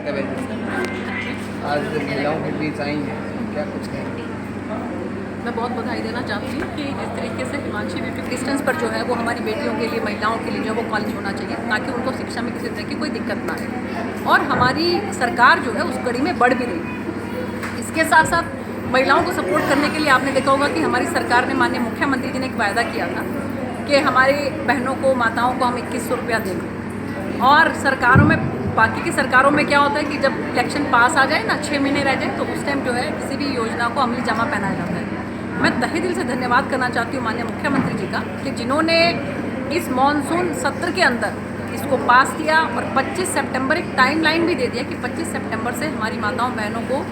आज महिलाओं के बीच आई हैं, क्या कुछ कहेंगे? मैं बहुत बधाई देना चाहती हूँ कि जिस तरीके से हिमांशी ब्यूटी डिस्टेंस पर जो है वो हमारी बेटियों के लिए, महिलाओं के लिए जो वो कॉलेज होना चाहिए ताकि उनको शिक्षा में किसी तरह की कोई दिक्कत ना आए, और हमारी सरकार जो है उस कड़ी में बढ़ भी रही। इसके साथ साथ महिलाओं को सपोर्ट करने के लिए आपने देखा होगा कि हमारी सरकार ने, माननीय मुख्यमंत्री जी ने एक वायदा किया था कि हमारी बहनों को, माताओं को हम 2100 रुपया देंगे। और सरकारों में, बाकी की सरकारों में क्या होता है कि जब इलेक्शन पास आ जाए ना, 6 महीने रह जाए, तो उस टाइम जो है किसी भी योजना को अमली जामा पहनाया जाता है। मैं तहे दिल से धन्यवाद करना चाहती हूँ माननीय मुख्यमंत्री जी का कि जिन्होंने इस मॉनसून सत्र के अंदर इसको पास किया और 25 सितंबर एक टाइमलाइन भी दे दिया कि 25 सितंबर से हमारी माताओं बहनों को,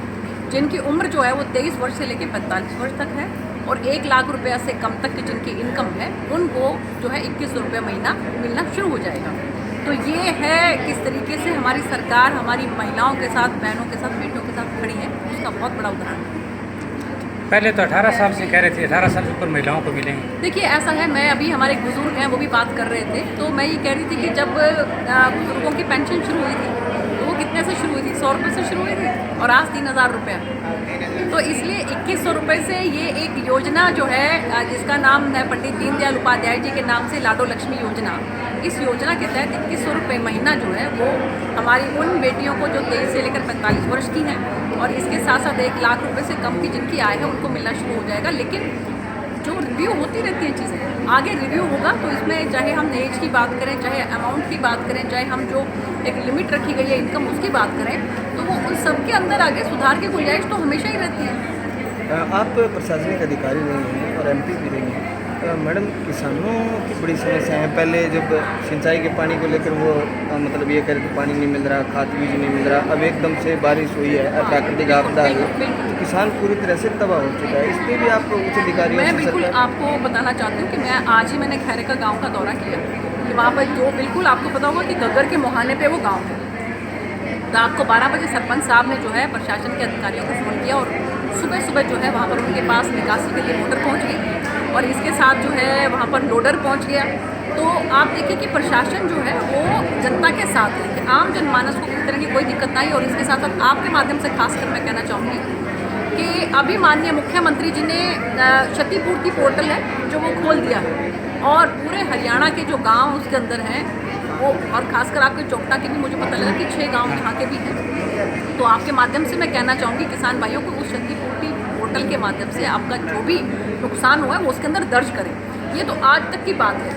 जिनकी उम्र जो है वो 23 वर्ष से लेकर 45 वर्ष तक है और 1 लाख रुपया से कम तक की जिनकी इनकम है, उनको जो है 2100 रुपये महीना मिलना शुरू हो जाएगा। तो ये है किस तरीके से हमारी सरकार हमारी महिलाओं के साथ, बहनों के साथ, बेटियों के साथ खड़ी है, उसका बहुत बड़ा उदाहरण है। पहले तो 18 साल से कह रहे थे 18 साल से ऊपर महिलाओं को मिलेंगे। देखिए ऐसा है, मैं अभी, हमारे एक बुजुर्ग हैं वो भी बात कर रहे थे, तो मैं ये कह रही थी कि जब बुजुर्गों की पेंशन शुरू हुई थी तो वो कितने से शुरू हुई थी? 100 रुपये से शुरू हुई थी और आज 3000 रुपये। तो इसलिए 2100 रुपये से ये एक योजना जो है जिसका नाम है पंडित दीनदयाल उपाध्याय जी के नाम से लाडो लक्ष्मी योजना, इस योजना के तहत 2100 रुपये महीना जो है वो हमारी उन बेटियों को जो 23 से लेकर 45 वर्ष की हैं और इसके साथ साथ 1 लाख रुपए से कम की जिनकी आय है उनको मिलना शुरू हो जाएगा। लेकिन जो रिव्यू होती रहती हैं चीज़ें, आगे रिव्यू होगा तो इसमें चाहे हम एज की बात करें, चाहे अमाउंट की बात करें, चाहे हम जो एक लिमिट रखी गई है इनकम उसकी बात करें, तो वो उन सबके अंदर आगे सुधार की गुंजाइश तो हमेशा ही रहती है। आप प्रशासनिक अधिकारी रही हैं और एमपी भी रही हैं। मैडम, किसानों की बड़ी समस्या है। पहले जब सिंचाई के पानी को लेकर वो मतलब ये कह रहे थे पानी नहीं मिल रहा, खाद बीज नहीं मिल रहा, अब एकदम से बारिश हुई है, प्राकृतिक आपदा है, तो किसान पूरी तरह से तबाह हो चुका है। इस पर भी आप उच्च अधिकारियों मैं से बिल्कुल आपको बताना चाहती हूँ कि मैं आज ही मैंने खैरेका गाँव का दौरा किया कि वहाँ पर जो, बिल्कुल आपको पता होगा कि गग्गर के मुहाने पे वो गाँव है। रात को 12 बजे सरपंच साहब ने जो है प्रशासन के अधिकारियों को फ़ोन किया और सुबह सुबह जो है वहाँ पर उनके पास निकासी के लिए मोटर पहुँच गई और इसके साथ जो है वहाँ पर लोडर पहुँच गया। तो आप देखिए कि प्रशासन जो है वो जनता के साथ है कि आम जनमानस को किसी तरह की कोई दिक्कत नहीं। और इसके साथ साथ आपके माध्यम से खासकर मैं कहना चाहूँगी कि अभी माननीय मुख्यमंत्री जी ने क्षतिपूर्ति पोर्टल है जो वो खोल दिया है और पूरे हरियाणा के जो गाँव उसके अंदर हैं वो, और खासकर आपके चोपटा के भी मुझे पता लगा कि 6 गांव यहाँ के भी हैं। तो आपके माध्यम से मैं कहना चाहूँगी किसान भाइयों को उस क्षतिपूर्ति पोर्टल के माध्यम से आपका जो भी नुकसान हुआ है वो उसके अंदर दर्ज करें। ये तो आज तक की बात है।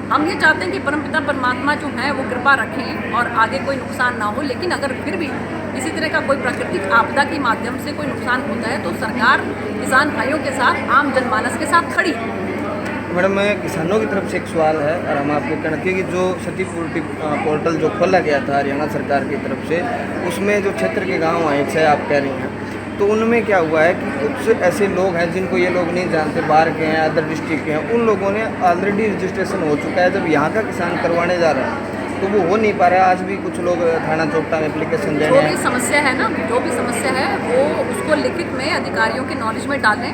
हम ये चाहते हैं कि परमपिता परमात्मा जो है वो कृपा रखें और आगे कोई नुकसान ना हो, लेकिन अगर फिर भी इसी तरह का कोई प्राकृतिक आपदा के माध्यम से कोई नुकसान होता है तो सरकार किसान भाइयों के साथ, आम जनमानस के साथ खड़ी है। मैडम, किसानों की तरफ से एक सवाल है और हम आपको कहना चाहिए कि जो क्षतिपूर्ति पोर्टल जो खोला गया था हरियाणा सरकार की तरफ से, उसमें जो क्षेत्र के गांव हैं, जैसे आप कह रही हैं, तो उनमें क्या हुआ है कि कुछ ऐसे लोग हैं जिनको ये लोग नहीं जानते, बाहर के हैं, अदर डिस्ट्रिक्ट के हैं, उन लोगों ने ऑलरेडी रजिस्ट्रेशन हो चुका है। जब यहाँ का किसान करवाने जा रहा है तो वो हो नहीं पा रहा है। आज भी कुछ लोग थाना चौपटा में एप्लीकेशन दे रहे हैं। जो भी समस्या है ना, जो भी समस्या है वो उसको लिखित में अधिकारियों की नॉलेज में डालें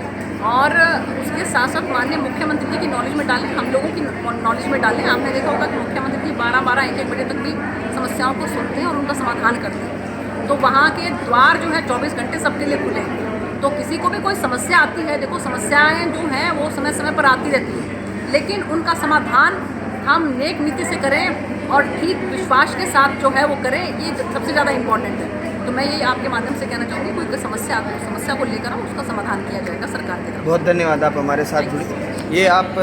और उसके साथ साथ माननीय मुख्यमंत्री जी की नॉलेज में डालें, हम लोगों की नॉलेज में डालें। आपने देखा होगा कि मुख्यमंत्री जी 12-12, 1-1 बजे तक भी समस्याओं को सुनते हैं और उनका समाधान करते हैं। तो वहाँ के द्वार जो है 24 घंटे सबके लिए खुले हैं। तो किसी को भी कोई समस्या आती है, देखो समस्याएँ जो हैं वो समय समय पर आती रहती है, लेकिन उनका समाधान हम नेक नीति से करें और ठीक विश्वास के साथ जो है वो करें, ये सबसे ज़्यादा इम्पॉर्टेंट है। तो मैं ये आपके माध्यम से कहना चाहूँगी कोई समस्या आती है, समस्या को लेकर उसका समाधान किया जाएगा सरकार की तरफ। बहुत धन्यवाद, आप हमारे साथ जुड़े। ये आप